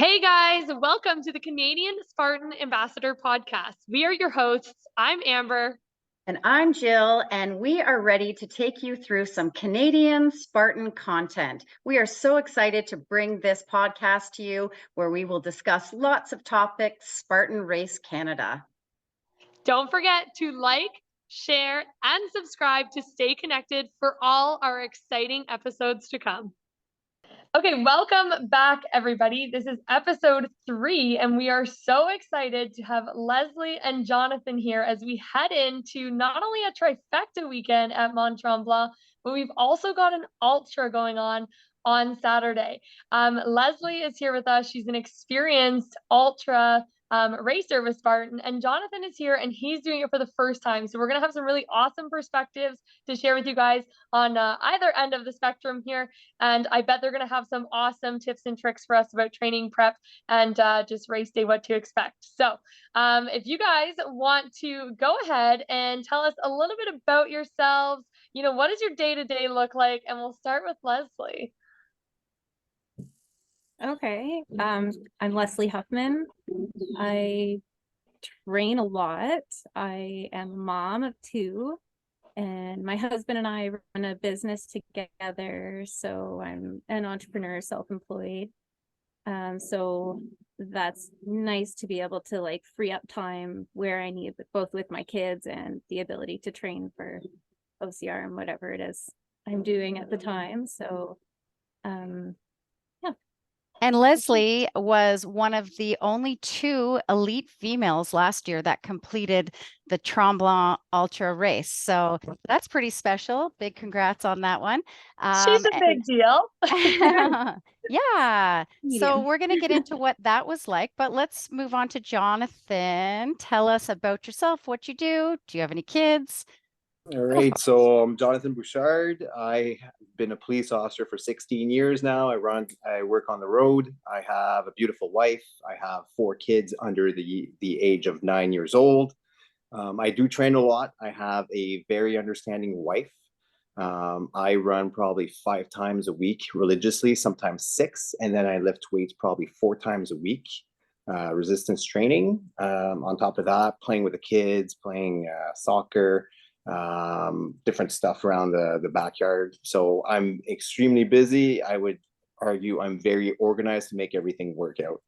Hey guys, welcome to the Canadian Spartan Ambassador Podcast. We are your hosts. I'm Amber. And I'm Jill, and we are ready to take you through some Canadian Spartan content. We are so excited to bring this podcast to you where we will discuss lots of topics Spartan Race Canada. Don't forget to like, share, and subscribe to stay connected for all our exciting episodes to come. Okay, welcome back, everybody. This is episode 3, and we are so excited to have Leslie and Jonathan here as we head into not only a trifecta weekend at Mont-Tremblant, but we've also got an ultra going on Saturday. Leslie is here with us. She's an experienced ultra racer with Spartan, and Jonathan is here and he's doing it for the first time. So we're going to have some really awesome perspectives to share with you guys on either end of the spectrum here. And I bet they're going to have some awesome tips and tricks for us about training prep and just race day, what to expect. So if you guys want to go ahead and tell us a little bit about yourselves, what does your day-to-day look like? And we'll start with Leslie. Okay. I'm Leslie Huffman. I train a lot. I am a mom of 2, and my husband and I run a business together. So I'm an entrepreneur, self-employed. So that's nice to be able to free up time where I need, both with my kids and the ability to train for OCR and whatever it is I'm doing at the time. So, And Leslie was one of the only 2 elite females last year that completed the Tremblant Ultra race. So that's pretty special. Big congrats on that one. She's a big deal. Yeah. So we're going to get into what that was like, but let's move on to Jonathan. Tell us about yourself, what you do. Do you have any kids? All right, so I'm Jonathan Bouchard. I've been a police officer for 16 years now. I work on the road. I have a beautiful wife. I have 4 kids under the age of 9 years old. I do train a lot. I have a very understanding wife. I run probably 5 times a week religiously, sometimes 6, and then I lift weights probably 4 times a week. Resistance training. On top of that, playing with the kids, playing soccer, different stuff around the backyard. So I'm extremely busy. I would argue I'm very organized to make everything work out.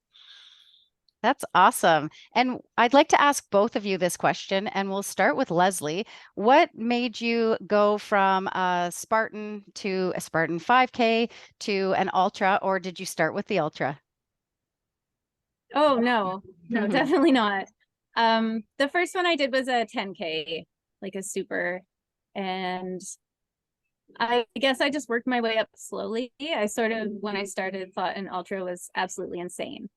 That's awesome. And I'd like to ask both of you this question, and we'll start with Leslie. What made you go from a Spartan to a Spartan 5K to an Ultra, or did you start with the Ultra? Oh, no, definitely not. The first one I did was a 10K, like a super, and I guess I just worked my way up slowly. I sort of, when I started, thought an ultra was absolutely insane.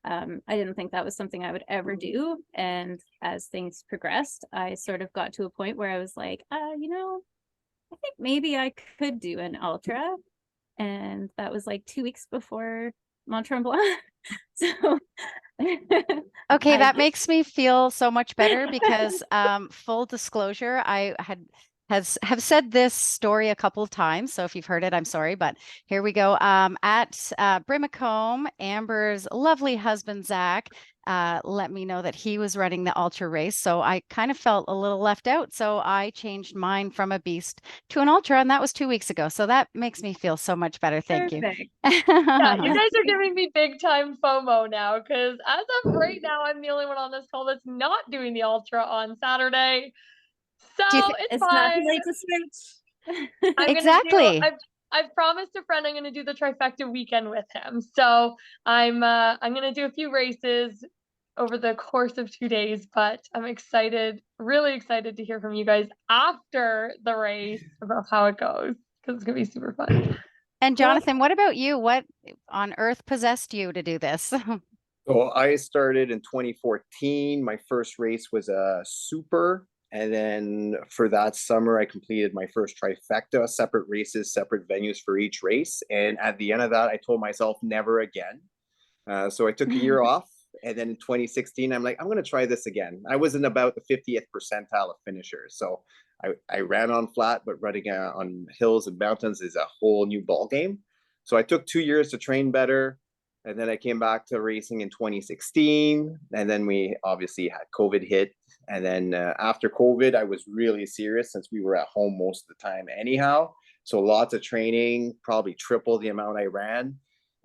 I didn't think that was something I would ever do, and as things progressed, I sort of got to a point where I was like, I think maybe I could do an ultra, and that was like 2 weeks before Mont-Tremblant. So okay, that makes me feel so much better because full disclosure, I have said this story a couple of times. So if you've heard it, I'm sorry, but here we go. At Brimacombe, Amber's lovely husband, Zach, let me know that he was running the ultra race. So I kind of felt a little left out. So I changed mine from a beast to an ultra, and that was 2 weeks ago. So that makes me feel so much better. Thank you. Yeah, you guys are giving me big time FOMO now, because as of right now, I'm the only one on this call that's not doing the ultra on Saturday. So it's fine. Not too late to switch. Exactly. I've promised a friend I'm going to do the trifecta weekend with him. So I'm going to do a few races over the course of 2 days, but I'm excited, really excited to hear from you guys after the race about how it goes, because it's going to be super fun. And Jonathan, what about you? What on earth possessed you to do this? So I started in 2014. My first race was a super. And then for that summer, I completed my first trifecta, separate races, separate venues for each race. And at the end of that, I told myself never again. So I took a year off. And then in 2016, I'm like, I'm going to try this again. I was in about the 50th percentile of finishers. So I ran on flat, but running on hills and mountains is a whole new ball game. So I took 2 years to train better. And then I came back to racing in 2016. And then we obviously had COVID hit. And then after COVID, I was really serious since we were at home most of the time anyhow. So lots of training, probably triple the amount I ran.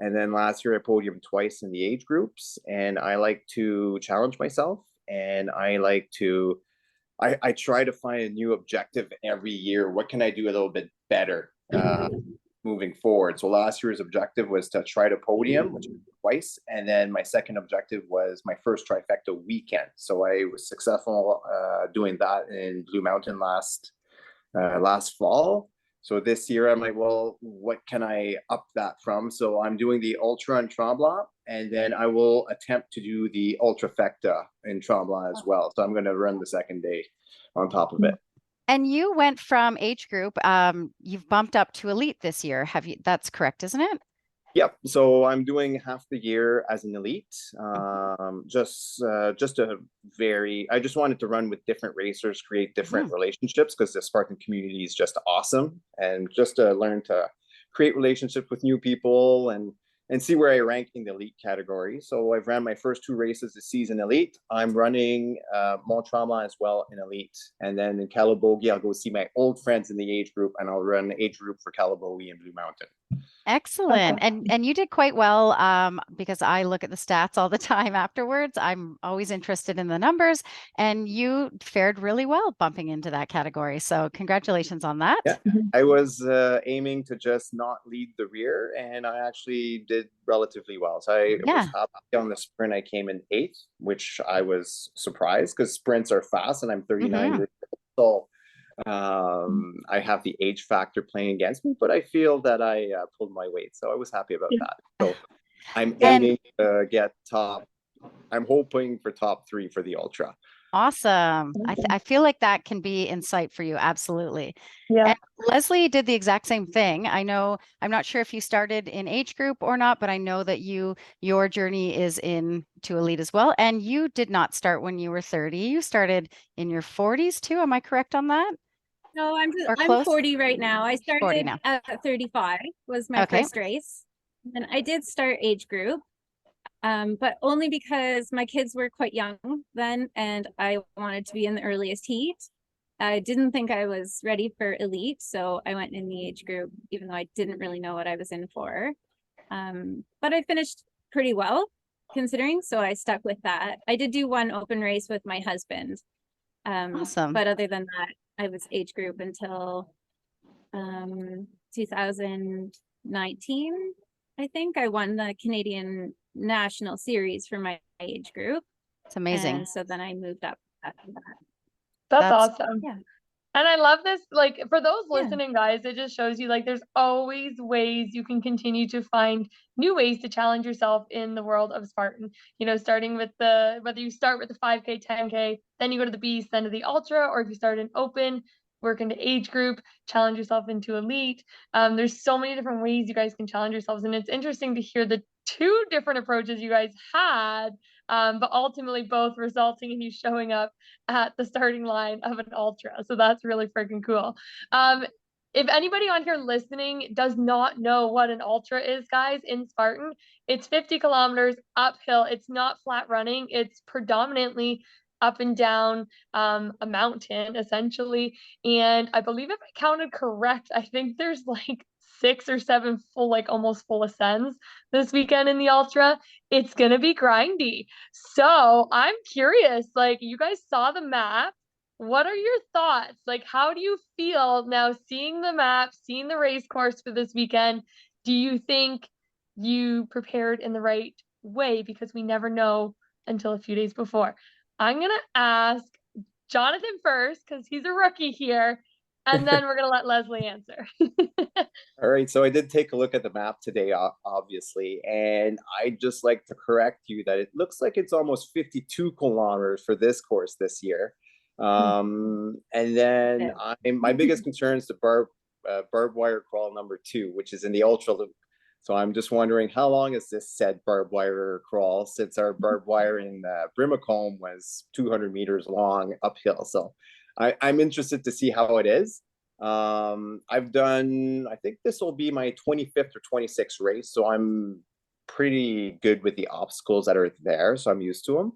And then last year I podiumed twice in the age groups. And I like to challenge myself. And I like to, I try to find a new objective every year. What can I do a little bit better moving forward? So last year's objective was to try to podium, which was twice. And then my second objective was my first trifecta weekend. So I was successful doing that in Blue Mountain last fall. So this year I'm like, well, what can I up that from? So I'm doing the Ultra in Mont-Tremblant, and then I will attempt to do the Ultrifecta in Mont-Tremblant as well. So I'm going to run the second day on top of it. And you went from age group, you've bumped up to elite this year. Have you? That's correct, isn't it? Yep. So I'm doing half the year as an elite. Just I just wanted to run with different racers, create different relationships, because the Spartan community is just awesome, and just to learn to create relationships with new people and see where I rank in the elite category. So I've ran my first 2 races this season elite. I'm running Mont-Tremblant as well in elite. And then in Calabogie, I'll go see my old friends in the age group, and I'll run the age group for Calabogie and Blue Mountain. Excellent. And you did quite well, because I look at the stats all the time afterwards. I'm always interested in the numbers, and you fared really well bumping into that category. So congratulations on that. Yeah, I was aiming to just not lead the rear, and I actually did relatively well. So I was happy on the sprint. I came in 8th, which I was surprised, because sprints are fast, and I'm 39 years old. So I have the age factor playing against me, but I feel that I pulled my weight, so I was happy about that. So I'm aiming to get I'm hoping for top 3 for the Ultra. Awesome. I feel like that can be in sight for you. Absolutely. Yeah. And Leslie did the exact same thing. I know, I'm not sure if you started in age group or not, but I know that your journey is in to elite as well. And you did not start when you were 30. You started in your 40s too. Am I correct on that? No, I'm close? 40 right now. I 40 started now. at 35 was my first race. And I did start age group. But only because my kids were quite young then, and I wanted to be in the earliest heat. I didn't think I was ready for elite, so I went in the age group, even though I didn't really know what I was in for. But I finished pretty well, considering, so I stuck with that. I did do one open race with my husband. Awesome. But other than that, I was age group until 2019, I think. I won the Canadian National Series for my age group. It's amazing. And so then I moved up after that. That's awesome. Yeah. And I love this, like, for those listening, guys, it just shows you, like, there's always ways you can continue to find new ways to challenge yourself in the world of Spartan. You know, starting with whether you start with the 5K, 10K, then you go to the beast, then to the ultra, or if you start an open, work into age group, challenge yourself into elite. There's so many different ways you guys can challenge yourselves. And it's interesting to hear the 2 different approaches you guys had, but ultimately both resulting in you showing up at the starting line of an ultra. So that's really freaking cool. If anybody on here listening does not know what an ultra is, guys, in Spartan, it's 50 kilometers uphill. It's not flat running. It's predominantly up and down a mountain, essentially. And I believe if I counted correct, I think there's like 6 or 7 full, like almost full ascents this weekend in the ultra. It's gonna be grindy. So I'm curious, like, you guys saw the map. What are your thoughts? Like, how do you feel now seeing the map, seeing the race course for this weekend? Do you think you prepared in the right way? Because we never know until a few days before. I'm gonna ask Jonathan first, because he's a rookie here, and then we're gonna let Leslie answer. All right, so I did take a look at the map today, obviously, and I'd just like to correct you that it looks like it's almost 52 kilometers for this course this year. And then my biggest concern is the barbed wire crawl number 2, which is in the ultra loop. So I'm just wondering, how long is this said barbed wire crawl, since our barbed wire in Brimacombe was 200 meters long uphill. So I'm interested to see how it is. I think this will be my 25th or 26th race. So I'm pretty good with the obstacles that are there, so I'm used to them.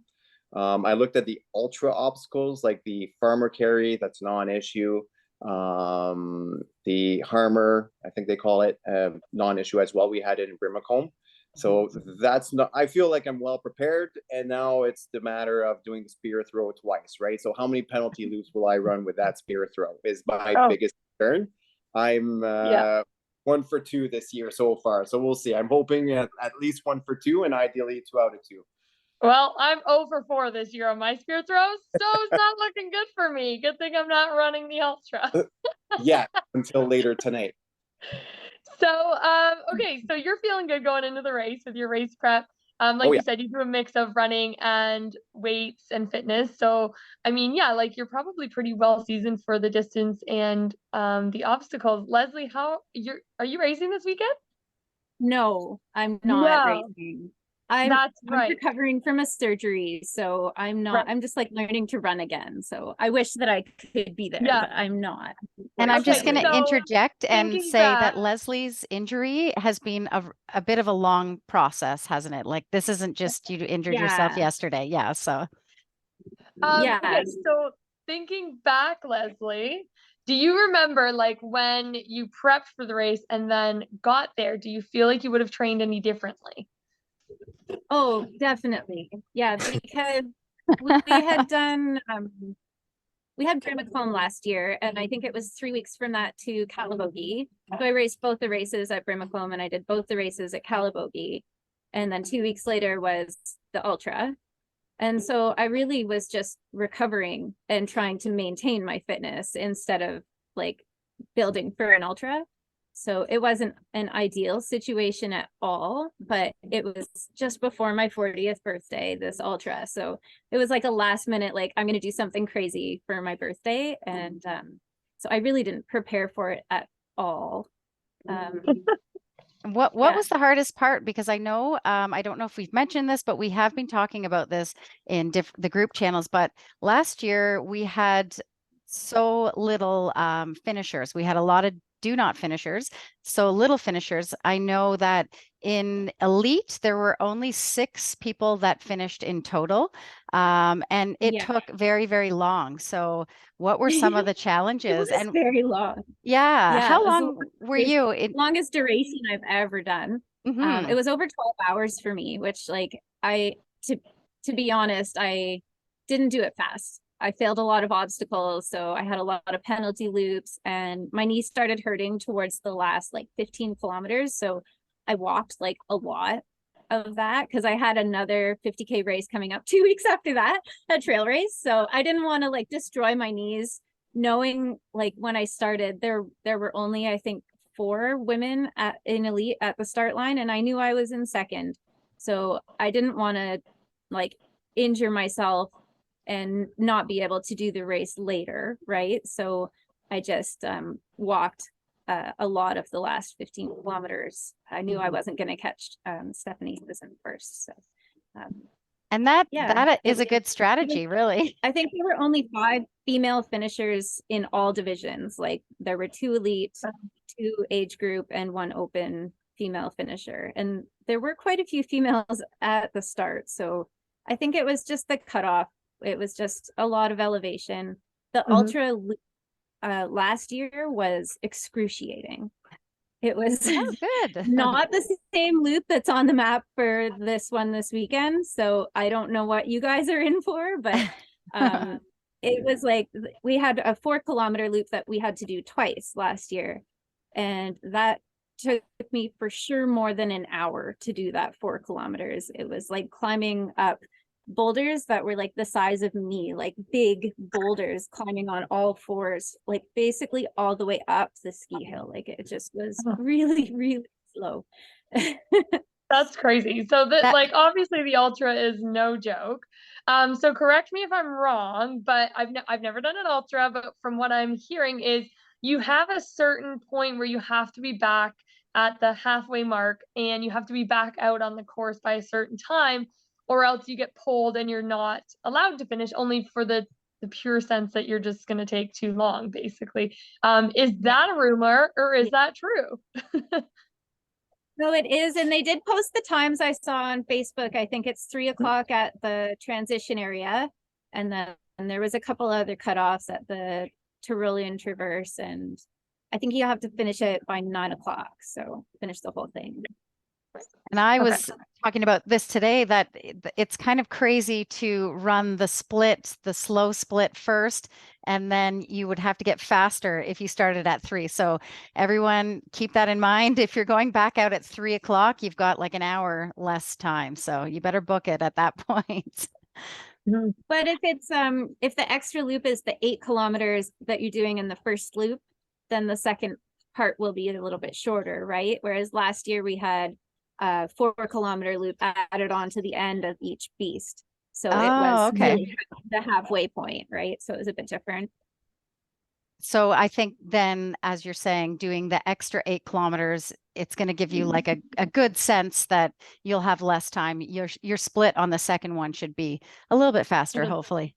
I looked at the ultra obstacles, like the farmer carry, that's non-issue. The harmer, I think they call it, non-issue as well. We had it in Brimacombe. So that's not, I feel like I'm well prepared. And now it's the matter of doing the spear throw twice, right? So how many penalty loops will I run with that spear throw is my biggest concern. I'm 1 for 2 this year so far. So we'll see. I'm hoping at least 1 for 2 and ideally 2 out of 2. Well, I'm 0 for 4 this year on my spear throws, so it's not looking good for me. Good thing I'm not running the Ultra. Yeah, until later tonight. So, okay, so you're feeling good going into the race with your race prep. Like you said, you do a mix of running and weights and fitness. So, I mean, yeah, like you're probably pretty well seasoned for the distance and the obstacles. Leslie, are you racing this weekend? No, I'm not racing. I'm recovering from a surgery, so I'm not. I'm just like learning to run again. So I wish that I could be there, but I'm not. And I'm just going to interject and say that Leslie's injury has been a bit of a long process, hasn't it? Like this isn't just you injured yourself yesterday. Yeah. So. Okay, so thinking back, Leslie, do you remember like when you prepped for the race and then got there? Do you feel like you would have trained any differently? Oh, definitely. Yeah, because we had done we had Brimacombe last year, and I think it was 3 weeks from that to Calabogie. So I raced both the races at Brimacombe and I did both the races at Calabogie. And then 2 weeks later was the Ultra. And so I really was just recovering and trying to maintain my fitness instead of like building for an Ultra. So it wasn't an ideal situation at all, but it was just before my 40th birthday, this Ultra. So it was like a last minute, like I'm going to do something crazy for my birthday. And so I really didn't prepare for it at all. What was the hardest part? Because I know, I don't know if we've mentioned this, but we have been talking about this in the group channels. But last year we had so little finishers. We had a lot of do not finishers, so little finishers. I know that in elite there were only 6 people that finished in total, and it took very, very long. So what were some of the challenges? And very long. How long were you? Longest duration I've ever done. It was over 12 hours for me, which like to be honest, I didn't do it fast. I failed a lot of obstacles, so I had a lot of penalty loops, and my knee started hurting towards the last like 15 kilometers. So I walked like a lot of that because I had another 50K race coming up 2 weeks after that, a trail race. So I didn't want to like destroy my knees, knowing like when I started there were only I think 4 women in elite at the start line, and I knew I was in second. So I didn't want to like injure myself and not be able to do the race later, right? So I just walked a lot of the last 15 kilometers. I knew I wasn't going to catch Stephanie, who was in first. So, and that is a good strategy, really. I think there were only 5 female finishers in all divisions. Like there were 2 elite, 2 age group, and 1 open female finisher. And there were quite a few females at the start. So I think it was just the cutoff. It was just a lot of elevation. The Ultra last year was excruciating. It was good. Not the same loop that's on the map for this one this weekend. So I don't know what you guys are in for, but it was like we had a 4-kilometer loop that we had to do twice last year. And that took me for sure more than an hour to do that 4 kilometers. It was like climbing up boulders that were like the size of me, like big boulders, climbing on all 4s, like basically all the way up the ski hill. Like it just was really, really slow. That's crazy. So like obviously the Ultra is no joke. So correct me if I'm wrong, but I've never done an Ultra, but from what I'm hearing is you have a certain point where you have to be back at the halfway mark and you have to be back out on the course by a certain time, or else you get pulled and you're not allowed to finish, only for the pure sense that you're just going to take too long, basically. Is that a rumor or is that true? No, it is. And they did post the times I saw on Facebook. I think it's 3 o'clock at the transition area. And then there was a couple other cutoffs at the Tyrolean Traverse. And I think you have to finish it by 9 o'clock. So finish the whole thing. And I was talking about this today, that it's kind of crazy to run the slow split first, and then you would have to get faster if you started at 3. So everyone keep that in mind. If you're going back out at 3 o'clock, you've got like an hour less time. So you better book it at that point. But if the extra loop is the 8 kilometers that you're doing in the first loop, then the second part will be a little bit shorter, right? Whereas last year we had 4-kilometer loop added on to the end of each beast. So it was really the halfway point, right? So it was a bit different. So I think then, as you're saying, doing the extra 8 kilometers, it's going to give you like a good sense that you'll have less time. Your split on the second one should be a little bit faster, hopefully.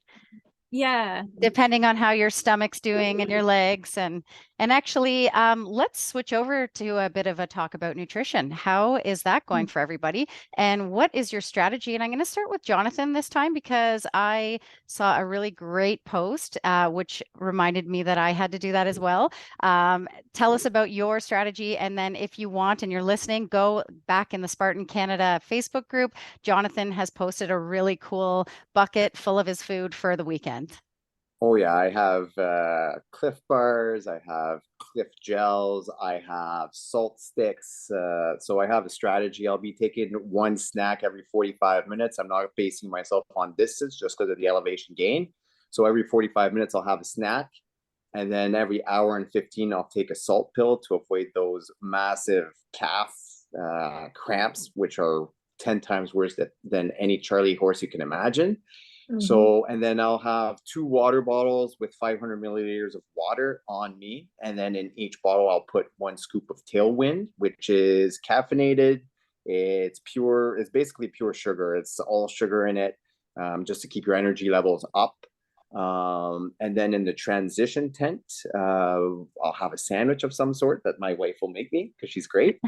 Yeah. Depending on how your stomach's doing and your legs. And actually, let's switch over to a bit of a talk about nutrition. How is that going for everybody? And what is your strategy? And I'm going to start with Jonathan this time, because I saw a really great post, which reminded me that I had to do that as well. Tell us about your strategy. And then if you want and you're listening, go back in the Spartan Canada Facebook group. Jonathan has posted a really cool bucket full of his food for the weekend. Oh yeah, I have Cliff bars, I have Cliff gels, I have salt sticks. So I have a strategy. I'll be taking one snack every 45 minutes. I'm not basing myself on distance just because of the elevation gain. So every 45 minutes, I'll have a snack. And then every hour and 15, I'll take a salt pill to avoid those massive calf cramps, which are 10 times worse than any Charlie horse you can imagine. So, and then I'll have 2 water bottles with 500 milliliters of water on me. And then in each bottle, I'll put 1 scoop of Tailwind, which is caffeinated. It's basically pure sugar. It's all sugar in it, just to keep your energy levels up. And then in the transition tent, I'll have a sandwich of some sort that my wife will make me because she's great.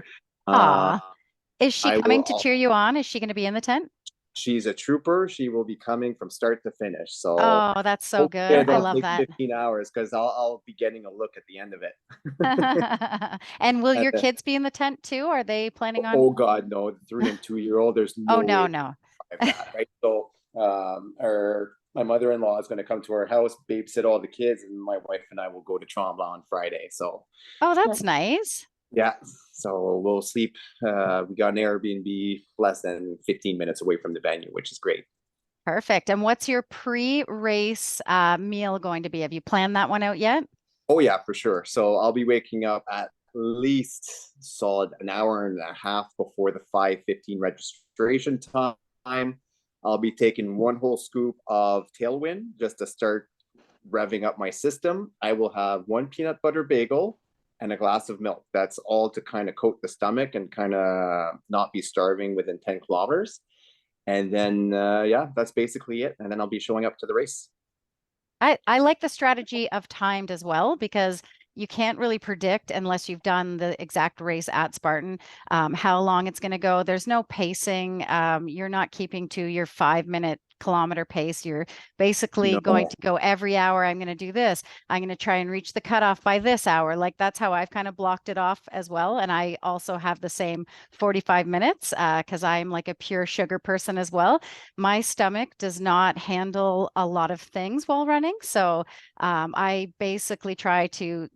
Is she coming to cheer you on? Is she going to be in the tent? She's a trooper. She will be coming from start to finish. So that's so good. I love that. 15 hours because I'll be getting a look at the end of it. And will your kids be in the tent too? Are they planning on? Oh God, no! 3 and 2-year-old. There's no. No. That, right? So, my mother-in-law is going to come to our house, babysit all the kids, and my wife and I will go to Mont-Tremblant on Friday. So. Oh, that's nice. Yeah, so we'll sleep. We got an Airbnb less than 15 minutes away from the venue, which is great. Perfect. And what's your pre-race meal going to be? Have you planned that one out yet? Oh yeah, for sure. So I'll be waking up at least solid an hour and a half before the 5:15 registration time. I'll be taking 1 whole scoop of Tailwind just to start revving up my system. I will have 1 peanut butter bagel and a glass of milk. That's all to kind of coat the stomach and kind of not be starving within 10 kilometers. And then, that's basically it. And then I'll be showing up to the race. I like the strategy of timed as well, because you can't really predict unless you've done the exact race at Spartan, how long it's going to go. There's no pacing. You're not keeping to your 5-minute kilometer pace. You're basically going to go every hour. I'm going to do this. I'm going to try and reach the cutoff by this hour. Like that's how I've kind of blocked it off as well. And I also have the same 45 minutes because I'm like a pure sugar person as well. My stomach does not handle a lot of things while running. So I basically try to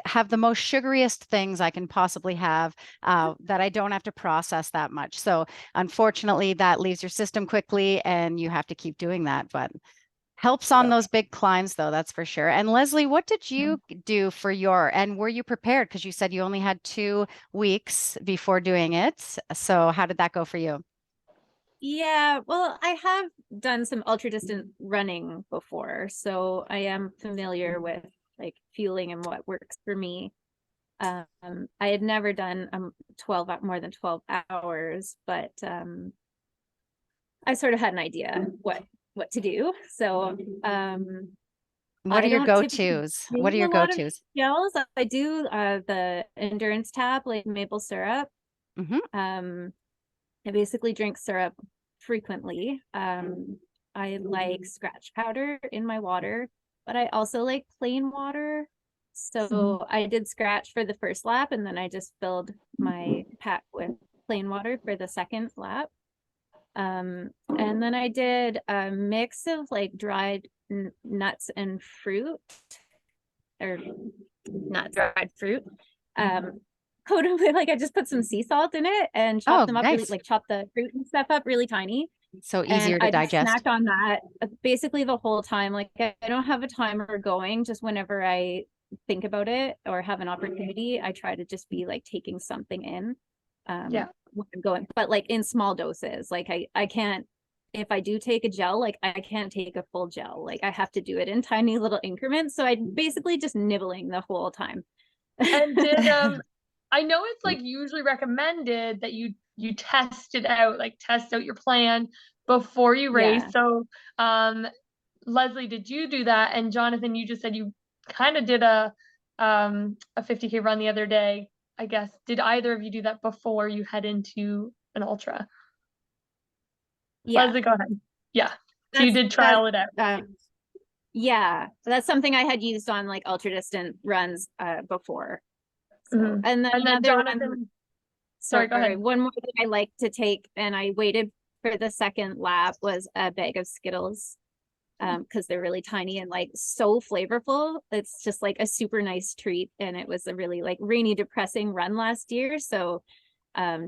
have the most sugariest things I can possibly have that I don't have to process that much. So unfortunately, that leaves your system quickly and you have to keep doing that, but helps on those big climbs though, that's for sure. And Leslie, what did you do for and were you prepared? Because you said you only had 2 weeks before doing it. So how did that go for you? Yeah, well, I have done some ultra distance running before, so I am familiar with like fueling and what works for me. I had never done more than 12 hours, but I sort of had an idea what to do. So what are your go-tos? Gels. I do the endurance tab, like maple syrup. I basically drink syrup frequently. I like scratch powder in my water, but I also like plain water. So I did scratch for the first lap, and then I just filled my pack with plain water for the second lap. And then I did a mix of like dried nuts and fruit, or not dried fruit. Coated with, like, I just put some sea salt in it and chopped them up, really, like chop the fruit and stuff up really tiny. So easier to digest. Snack on that basically the whole time. Like I don't have a timer going, just whenever I think about it or have an opportunity, I try to just be like taking something in. When I'm going, but like in small doses. Like I can't, if I do take a gel, like I can't take a full gel. Like I have to do it in tiny little increments. So I basically just nibbling the whole time. And did I know it's like usually recommended that you test it out, like test out your plan before you race. So Leslie, did you do that? And Jonathan, you just said you kind of did a 50K run the other day, I guess. Did either of you do that before you head into an ultra? Leslie, go ahead. Yeah. So you did trial it out. Yeah, that's something I had used on like ultra distant runs before. So, and then Jonathan, sorry, go ahead. One more that I like to take, and I waited for the second lap, was a bag of Skittles, because they're really tiny and like so flavorful. It's just like a super nice treat, and it was a really like rainy, depressing run last year. So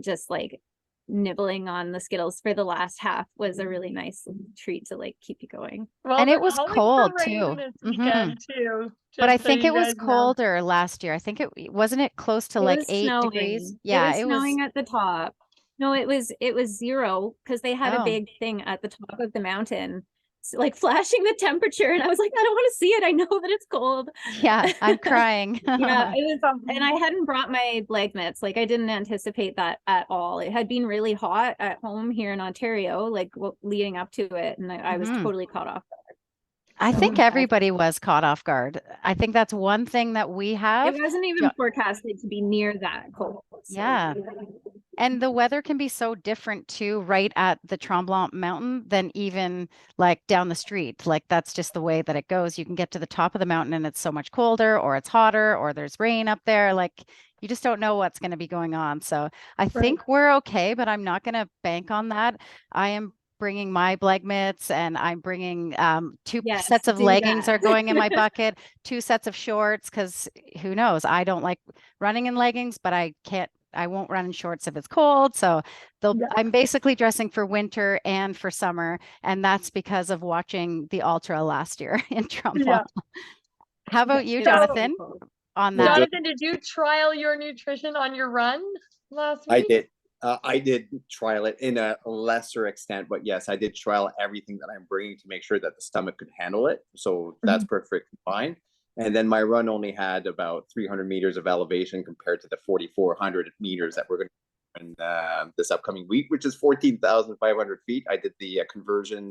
just like nibbling on the Skittles for the last half was a really nice treat to like keep you going. Well, and it was cold too. But I think it was colder last year. I think it wasn't close to like 8 degrees. Yeah, it was snowing at the top. No, it was 0 because they had a big thing at the top of the mountain, like flashing the temperature, and I was like, I don't want to see it. I know that it's cold. Yeah, I'm crying. Yeah, it was, and I hadn't brought my leg mitts. Like I didn't anticipate that at all. It had been really hot at home here in Ontario, like leading up to it, and I was totally caught off guard. I think everybody was caught off guard. I think that's one thing that we have. It wasn't even forecasted to be near that cold. So. Yeah. And the weather can be so different too, right at the Tremblant mountain than even like down the street. Like that's just the way that it goes. You can get to the top of the mountain and it's so much colder, or it's hotter, or there's rain up there. Like you just don't know what's going to be going on. So I think we're okay, but I'm not going to bank on that. I am bringing my leg mitts, and I'm bringing 2 sets of leggings are going in my bucket, 2 sets of shorts, because who knows? I don't like running in leggings, but I won't run in shorts if it's cold. So I'm basically dressing for winter and for summer. And that's because of watching the Ultra last year in Tremblant. How about you, Jonathan? On that? Jonathan, did you trial your nutrition on your run last week? I did. I did trial it in a lesser extent, but yes, I did trial everything that I'm bringing to make sure that the stomach could handle it. So that's perfectly fine. And then my run only had about 300 meters of elevation compared to the 4,400 meters that we're going to do this upcoming week, which is 14,500 feet. I did the conversion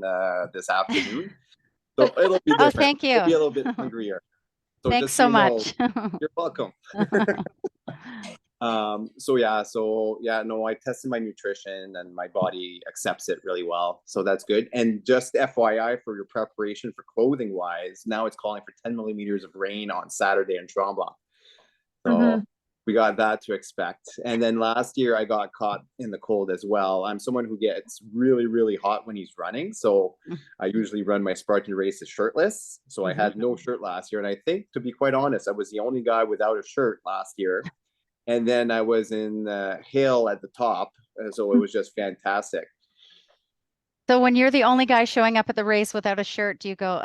this afternoon. So it'll be different. Oh, thank you. It'll be a little bit hungrier. So thanks so much. You're welcome. I tested my nutrition and my body accepts it really well. So that's good. And just FYI for your preparation for clothing wise, now it's calling for 10 millimeters of rain on Saturday in Tremblant. So we got that to expect. And then last year I got caught in the cold as well. I'm someone who gets really, really hot when he's running. So I usually run my Spartan races shirtless. So I had no shirt last year. And I think, to be quite honest, I was the only guy without a shirt last year. And then I was in the hill at the top. So it was just fantastic. So when you're the only guy showing up at the race without a shirt, do you go,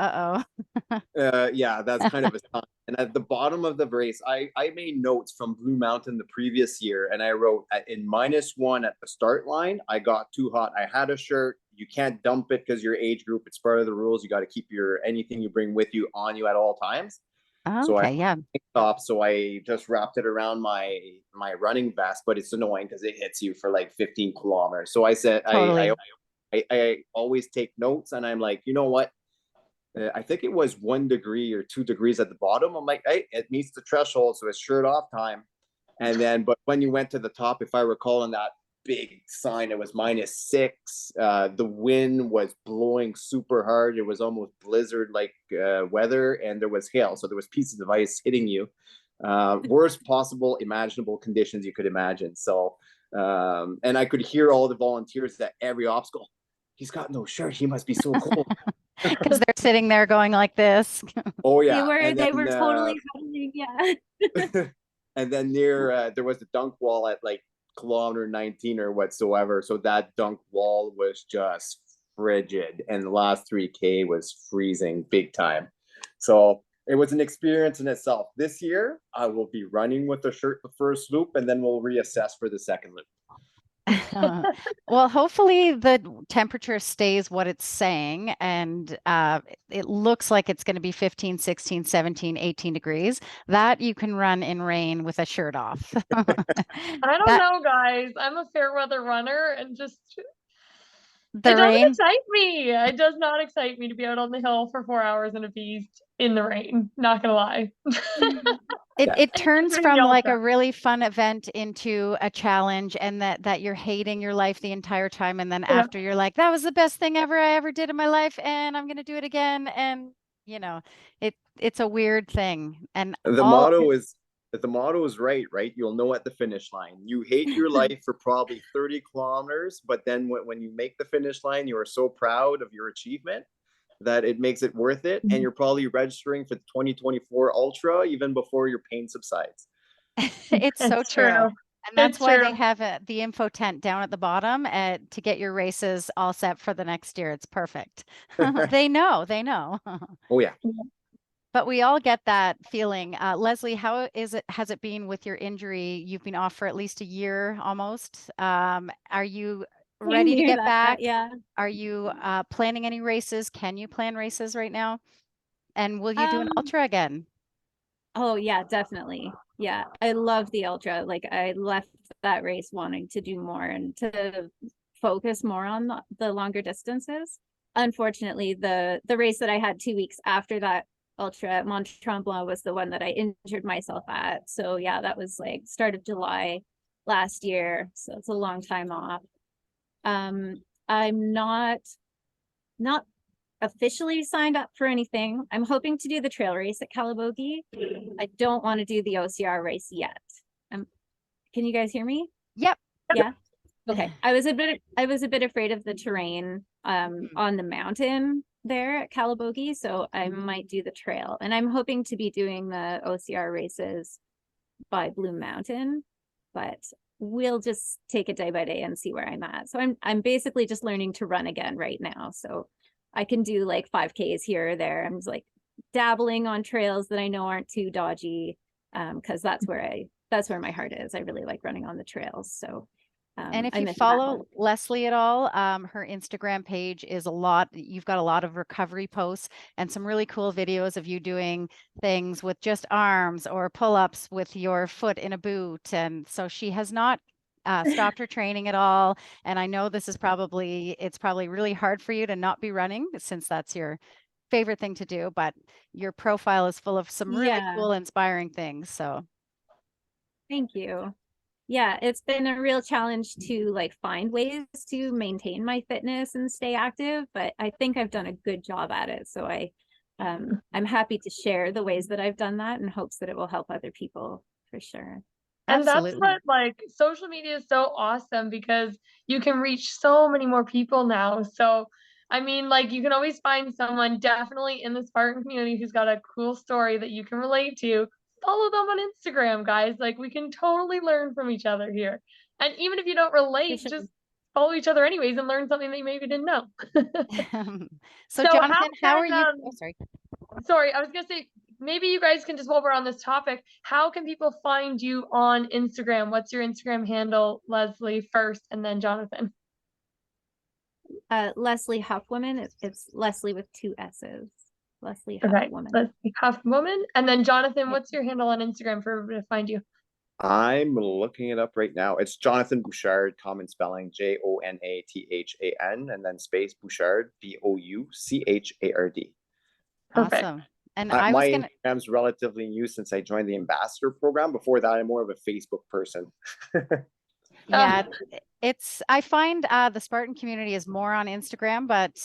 yeah, that's kind of a sign. And at the bottom of the race, I made notes from Blue Mountain the previous year. And I wrote in -1 at the start line, I got too hot. I had a shirt. You can't dump it because your age group, it's part of the rules. You got to keep anything you bring with you on you at all times. So I just wrapped it around my running vest, but it's annoying because it hits you for like 15 kilometers. So I said, I always take notes, and I'm like, you know what? I think it was 1 degree or 2 degrees at the bottom. I'm like, hey, it meets the threshold, so it's shirt off time. And then, but when you went to the top, if I recall, on that big sign, it was -6. The wind was blowing super hard. It was almost blizzard-like weather, and there was hail. So there was pieces of ice hitting you. Worst possible imaginable conditions you could imagine. So, and I could hear all the volunteers at every obstacle. He's got no shirt. He must be so cold. Because they're sitting there going like this. Oh yeah, They were totally huddling, yeah. And then near there was the dunk wall at like kilometer 19 or whatsoever. So that dunk wall was just frigid, and the last 3K was freezing big time. So it was an experience in itself. This year, I will be running with the shirt the first loop, and then we'll reassess for the second loop. Well, hopefully the temperature stays what it's saying, and it looks like it's going to be 15, 16, 17, 18 degrees. That you can run in rain with a shirt off. I don't know, guys. I'm a fair weather runner, and just it doesn't excite me. It does not excite me to be out on the hill for 4 hours in a beast in the rain. Not gonna lie. It turns from like a really fun event into a challenge, and that you're hating your life the entire time, and then after you're like, that was the best thing I ever did in my life, and I'm gonna do it again. And you know, it's a weird thing. And the motto is right? You'll know at the finish line. You hate your life for probably 30 kilometers, but then when you make the finish line, you are so proud of your achievement that it makes it worth it. And you're probably registering for the 2024 Ultra even before your pain subsides. It's so true. And that's why they have the info tent down at the bottom to get your races all set for the next year. It's perfect. They know. Oh yeah. But we all get that feeling. Leslie, how has it been with your injury? You've been off for at least a year almost. Are you ready to get back? Yeah. Are you planning any races? Can you plan races right now? And will you do an ultra again? Oh yeah, definitely. Yeah, I love the ultra. Like I left that race wanting to do more and to focus more on the longer distances. Unfortunately, the race that I had 2 weeks after that ultra at Mont-Tremblant was the one that I injured myself at. So yeah, that was like start of July last year. So it's a long time off. I'm not officially signed up for anything. I'm hoping to do the trail race at Calabogie. I don't want to do the OCR race yet. Can you guys hear me? Yep. Yeah. Okay. I was a bit afraid of the terrain on the mountain there at Calabogie, so I might do the trail. And I'm hoping to be doing the OCR races by Blue Mountain, but we'll just take it day by day and see where I'm at. So I'm basically just learning to run again right now. So I can do like 5Ks here or there. I'm just like dabbling on trails that I know aren't too dodgy, because that's where my heart is. I really like running on the trails. So and if you follow Leslie at all, her Instagram page is you've got a lot of recovery posts and some really cool videos of you doing things with just arms or pull-ups with your foot in a boot. And so she has not stopped her training at all. And I know it's probably really hard for you to not be running since that's your favorite thing to do, but your profile is full of some really cool, inspiring things. So thank you. Yeah, it's been a real challenge to like find ways to maintain my fitness and stay active, but I think I've done a good job at it. So I'm happy to share the ways that I've done that in hopes that it will help other people for sure. And that's what, like, social media is so awesome because you can reach so many more people now. So, I mean, like, you can always find someone definitely in the Spartan community who's got a cool story that you can relate to. Follow them on Instagram, guys. Like, we can totally learn from each other here. And even if you don't relate, just follow each other anyways and learn something that you maybe didn't know. So Jonathan, how are you? Sorry, I was gonna say, maybe you guys can just, while we're on this topic, how can people find you on Instagram? What's your Instagram handle, Leslie first, and then Jonathan? Leslie Huffwoman. It's Leslie with 2 S's. Leslie Huffwoman. Leslie Huffwoman. And then Jonathan, what's your handle on Instagram for everybody to find you? I'm looking it up right now. It's Jonathan Bouchard, common spelling, Jonathan, and then space Bouchard, Bouchard. Perfect. Awesome. And I was my gonna, Instagram's relatively new since I joined the ambassador program. Before that, I'm more of a Facebook person. yeah, I find the Spartan community is more on Instagram, but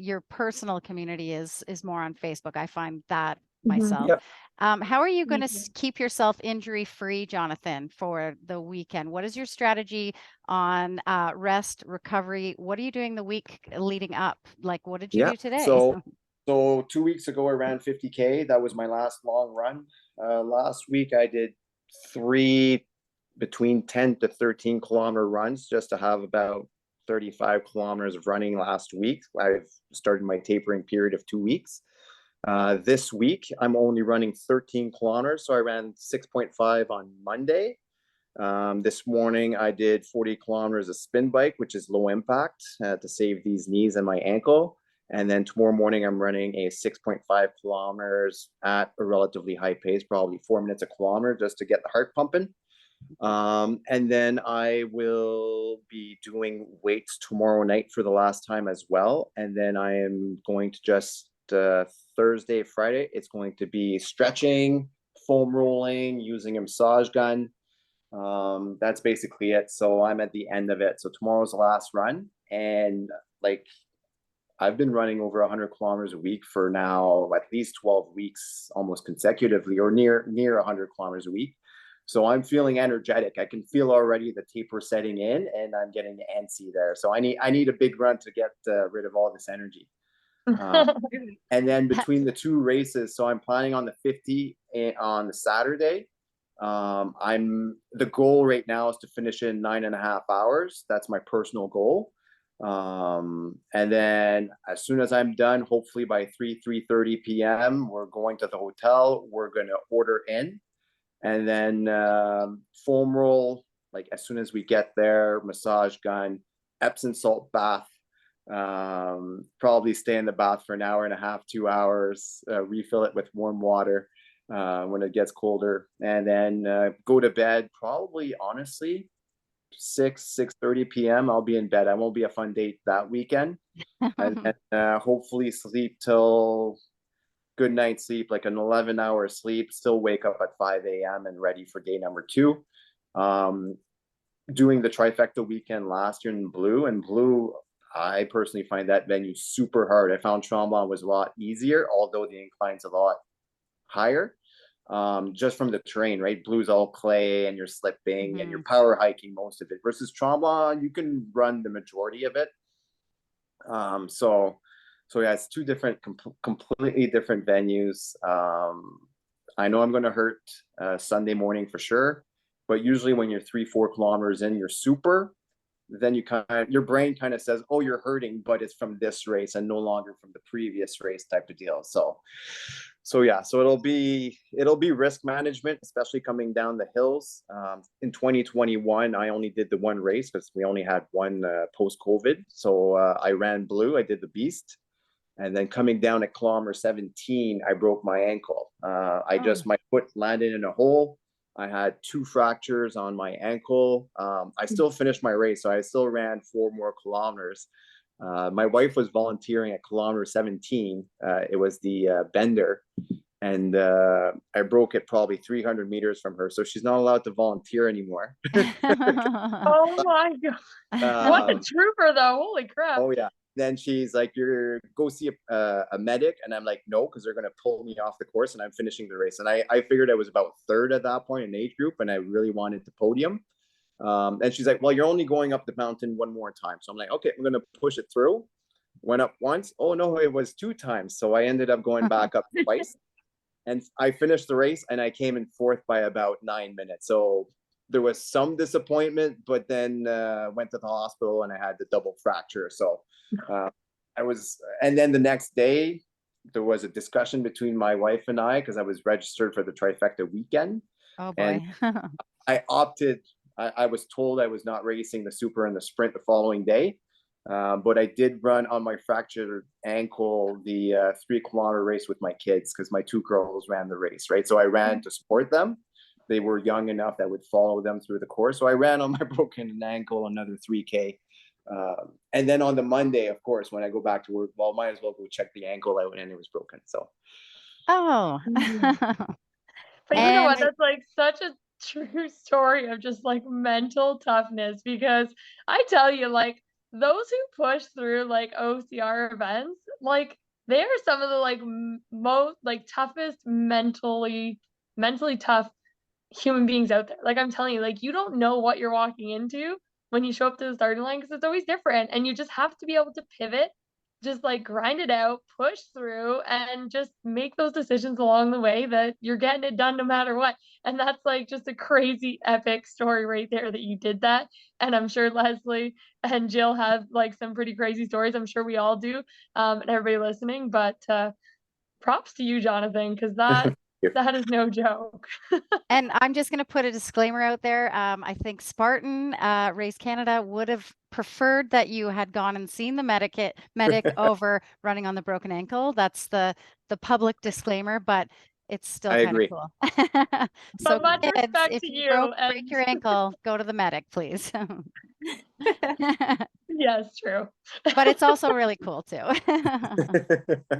your personal community is more on Facebook. I find that myself. Yep. How are you going Me to too. keep yourself injury free, Jonathan, for the weekend? What is your strategy on rest, recovery? What are you doing the week leading up? Like, what did you do today? So 2 weeks ago, I ran 50K. That was my last long run. Last week, I did 3 between 10 to 13 kilometer runs just to have about 35 kilometers of running last week. I've started my tapering period of 2 weeks. This week, I'm only running 13 kilometers. So I ran 6.5 on Monday. This morning, I did 40 kilometers of spin bike, which is low impact to save these knees and my ankle. And then tomorrow morning, I'm running a 6.5 kilometers at a relatively high pace, probably 4 minutes a kilometer, just to get the heart pumping. And then I will be doing weights tomorrow night for the last time as well. And then I am going to just Thursday, Friday, it's going to be stretching, foam rolling, using a massage gun. That's basically it. So I'm at the end of it. So tomorrow's the last run. And like, I've been running over 100 kilometers a week for now at least 12 weeks, almost consecutively, or near 100 kilometers a week. So I'm feeling energetic. I can feel already the taper setting in, and I'm getting antsy there. So I need a big run to get rid of all this energy. And then between the 2 races, so I'm planning on the 50 on the Saturday. The goal right now is to finish in 9.5 hours. That's my personal goal. And then as soon as I'm done, hopefully by 3:30 p.m., we're going to the hotel. We're going to order in, and then foam roll, like as soon as we get there, massage gun, Epsom salt bath, probably stay in the bath for an hour and a half, 2 hours, refill it with warm water when it gets colder, and then go to bed, probably honestly 6:30 p.m. I'll be in bed. I won't be a fun date that weekend. And then hopefully sleep till good night's sleep, like an 11-hour sleep, still wake up at 5 a.m. and ready for day number 2. Doing the Trifecta weekend last year in Blue, I personally find that venue super hard. I found Tremblant was a lot easier, although the incline's a lot higher. Just from the terrain, right? Blue's all clay and you're slipping and you're power hiking most of it, versus Tremblant, you can run the majority of it. So yeah, it's 2 different, completely different venues. I know I'm going to hurt Sunday morning for sure, but usually when you're 3-4 kilometers in, you're super. Then your brain kind of says, "Oh, you're hurting," but it's from this race and no longer from the previous race type of deal. So yeah, so it'll be risk management, especially coming down the hills. In 2021, I only did the 1 race because we only had 1 post-COVID. So I ran Blue, I did the Beast. And then coming down at kilometer 17, I broke my ankle. My foot landed in a hole. I had 2 fractures on my ankle. I still finished my race, so I still ran 4 more kilometers. My wife was volunteering at kilometer 17. It was the bender, and I broke it probably 300 meters from her, so she's not allowed to volunteer anymore. Oh my God. What a trooper, though. Holy crap. Oh, yeah. Then she's like, "You're go see a medic," and I'm like, "No, because they're gonna pull me off the course," and I'm finishing the race. And I figured I was about 3rd at that point in age group, and I really wanted to podium. And she's like, "Well, you're only going up the mountain 1 more time." So I'm like, "Okay, I'm gonna push it through." Went up once. Oh no, it was 2 times. So I ended up going back up twice, and I finished the race, and I came in 4th by about 9 minutes. So there was some disappointment, but then went to the hospital and I had the double fracture. So and then the next day there was a discussion between my wife and I, because I was registered for the Trifecta weekend. Oh boy. And I was told I was not racing the super and the sprint the following day. But I did run on my fractured ankle the 3-kilometer race with my kids, because my 2 girls ran the race, right? So I ran to support them. They were young enough that I would follow them through the course. So I ran on my broken ankle another 3K. And then on the Monday, of course, when I go back to work, well, might as well go check the ankle out, and it was broken. So Oh. But you know what? And That's like such a true story of just like mental toughness, because I tell you, like those who push through like OCR events, like they are some of the like most like toughest mentally tough human beings out there. Like I'm telling you, like you don't know what you're walking into when you show up to the starting line, because it's always different, and you just have to be able to pivot, just like grind it out, push through, and just make those decisions along the way that you're getting it done no matter what. And that's like just a crazy epic story right there that you did that. And I'm sure Leslie and Jill have like some pretty crazy stories. I'm sure we all do, and everybody listening. But props to you, Jonathan, because that is no joke. And I'm just going to put a disclaimer out there. I think Spartan Race Canada would have preferred that you had gone and seen the medic over running on the broken ankle. That's the public disclaimer, but it's still I kind of agree. cool. But So much kids, respect if to you you, break your ankle, go to the medic, please. yes, true. But it's also really cool too.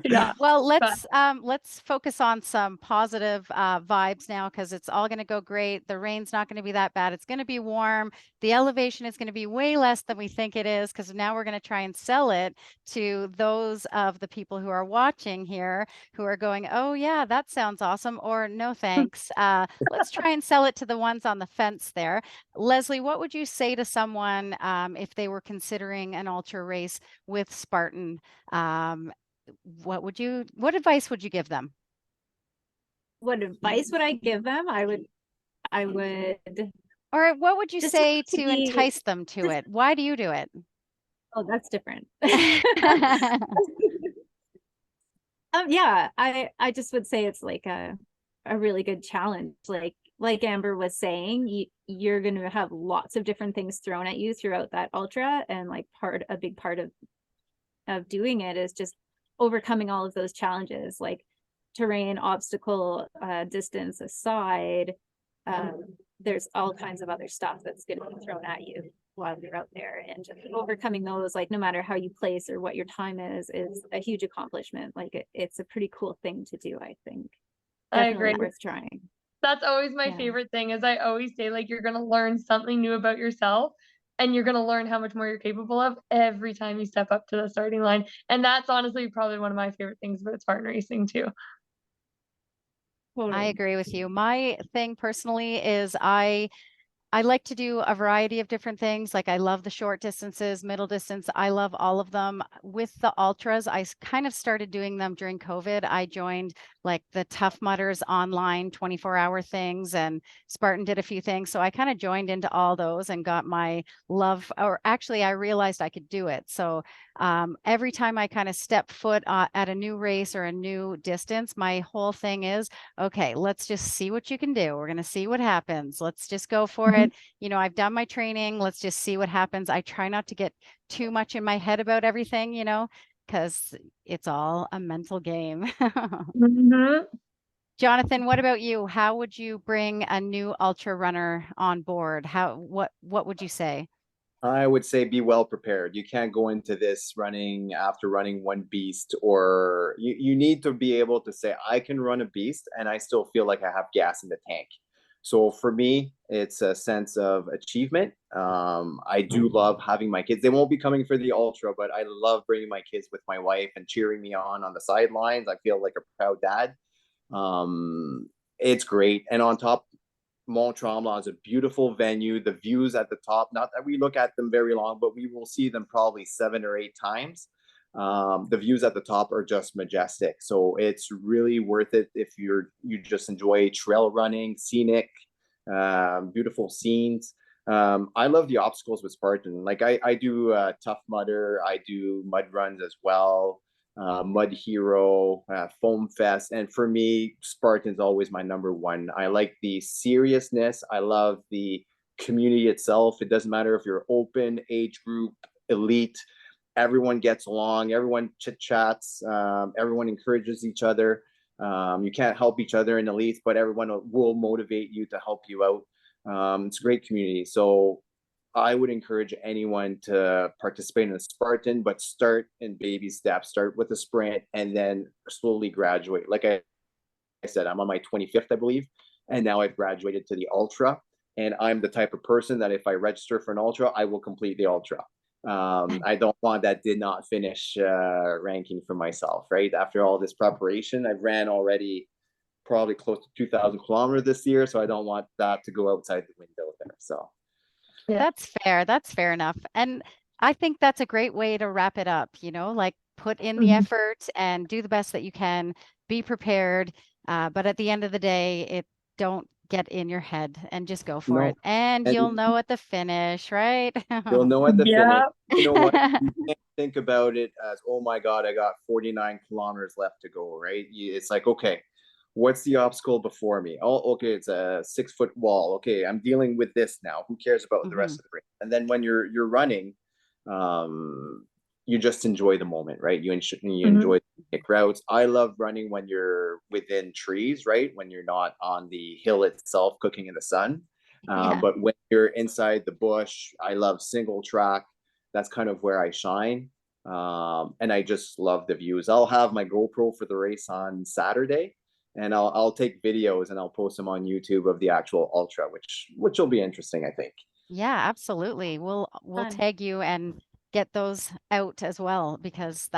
Yeah. Well, let's focus on some positive vibes now, because it's all going to go great. The rain's not going to be that bad. It's going to be warm. The elevation is going to be way less than we think it is, because now we're going to try and sell it to those of the people who are watching here who are going, oh yeah, that sounds awesome, or no thanks. Let's try and sell it to the ones on the fence there. Leslie, what would you say to someone if they were considering an ultra race with Spartan? What advice would you give them? What advice would I give them? I would Or what would you just say to to be entice them to it? Why do you do it? oh, that's different. Yeah, I just would say it's like a really good challenge. Like Amber was saying, you're going to have lots of different things thrown at you throughout that ultra, and like a big part of doing it is just overcoming all of those challenges, like terrain, obstacle, distance aside. There's all kinds of other stuff that's going to be thrown at you while you're out there, and just overcoming those, like no matter how you place or what your time is a huge accomplishment. Like it's a pretty cool thing to do, I think. I Definitely agree. worth trying. That's always my favorite thing, is I always say like you're going to learn something new about yourself, and you're going to learn how much more you're capable of every time you step up to the starting line. And that's honestly probably one of my favorite things about Spartan racing too. Totally. I agree with you. My thing personally is I like to do a variety of different things. Like I love the short distances, middle distance. I love all of them. With the ultras, I kind of started doing them during COVID. I joined like the Tough Mudders online 24-hour things, and Spartan did a few things. So I kind of joined into all those and got my love, or actually I realized I could do it. So every time I kind of step foot at a new race or a new distance, my whole thing is, okay, let's just see what you can do. We're going to see what happens. Let's just go for it. You know, I've done my training. Let's just see what happens. I try not to get too much in my head about everything, you know, because it's all a mental game. Jonathan, what about you? How would you bring a new ultra runner on board? What would you say? I would say be well prepared. You can't go into this running after running one beast, or you need to be able to say, I can run a beast and I still feel like I have gas in the tank. So for me, it's a sense of achievement. I do love having my kids. They won't be coming for the ultra, but I love bringing my kids with my wife and cheering me on the sidelines. I feel like a proud dad. It's great. And on top, Mont-Tremblant is a beautiful venue. The views at the top, not that we look at them very long, but we will see them probably 7 or 8 times. The views at the top are just majestic. So it's really worth it if you just enjoy trail running, scenic, beautiful scenes. I love the obstacles with Spartan. Like I do Tough Mudder, I do mud runs as well. Mud Hero, Foam Fest, and for me, Spartan's always my number one. I like the seriousness. I love the community itself. It doesn't matter if you're open, age group, elite. Everyone gets along. Everyone chit chats. Everyone encourages each other. You can't help each other in elites, but everyone will motivate you to help you out. It's a great community. So I would encourage anyone to participate in a Spartan, but start in baby steps. Start with a sprint and then slowly graduate. Like I said, I'm on my 25th, I believe, and now I've graduated to the Ultra. And I'm the type of person that if I register for an Ultra, I will complete the Ultra. I don't want that did not finish ranking for myself, right? After all this preparation, I've ran already probably close to 2,000 kilometers this year, so I don't want that to go outside the window there. So That's fair. That's fair enough. And I think that's a great way to wrap it up, like put in the effort and do the best that you can, be prepared. But at the end of the day, don't get in your head and just go for it. And you'll know at the finish, right? You'll know at the finish. You know what? Yeah. You can't think about it as, oh my God, I got 49 kilometers left to go, right? It's like, okay, what's the obstacle before me? Oh, okay, it's a 6-foot wall. Okay, I'm dealing with this now. Who cares about the rest of the race? And then when you're running, you just enjoy the moment, right? You enjoy the routes. I love running when you're within trees, right? When you're not on the hill itself cooking in the sun. But when you're inside the bush, I love single track. That's kind of where I shine. And I just love the views. I'll have my GoPro for the race on Saturday, and I'll take videos and I'll post them on YouTube of the actual Ultra, which will be interesting, I think. Yeah, absolutely. We'll tag you and get those out as well, because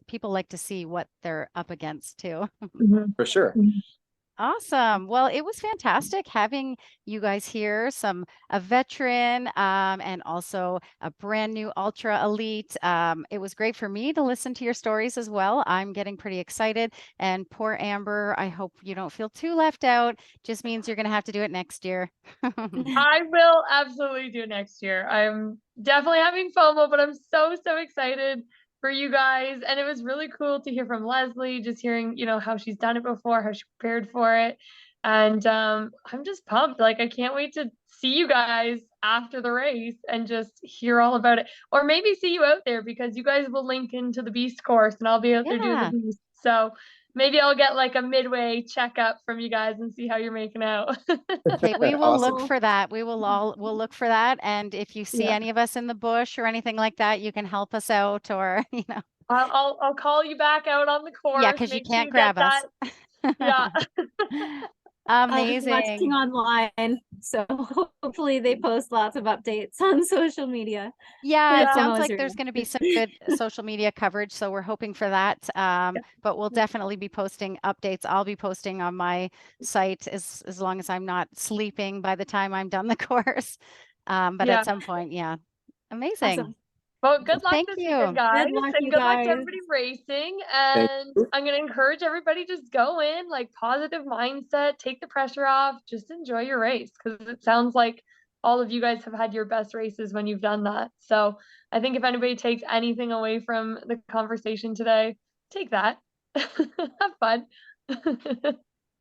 people like to see what they're up against too. For sure. Awesome. Well, it was fantastic having you guys here, a veteran and also a brand new ultra elite. It was great for me to listen to your stories as well. I'm getting pretty excited. And poor Amber, I hope you don't feel too left out. Just means you're going to have to do it next year. I will absolutely do it next year. I'm definitely having FOMO, but I'm so excited for you guys. And it was really cool to hear from Leslie, just hearing, how she's done it before, how she prepared for it. And I'm just pumped. Like, I can't wait to see you guys after the race and just hear all about it. Or maybe see you out there, because you guys will link into the Beast course and I'll be out there doing the Beast. So maybe I'll get like a midway checkup from you guys and see how you're making out. Okay, we will look for that. We'll look for that. And if you see any of us in the bush or anything like that, you can help us out, or I'll call you back out on the course. Yeah, because you can't grab us. Yeah. Amazing. I'll be watching online, so hopefully they post lots of updates on social media. Yeah, it sounds like there's going to be some good social media coverage, so we're hoping for that. But we'll definitely be posting updates. I'll be posting on my site as long as I'm not sleeping by the time I'm done the course. But at some point, amazing. Awesome. Well, good luck Thank this you. weekend, guys. Good luck, and you good luck guys. to everybody racing. And I'm going to encourage everybody, just go in, like, positive mindset, take the pressure off, just enjoy your race, because it sounds like all of you guys have had your best races when you've done that. So I think if anybody takes anything away from the conversation today, take that. Have fun.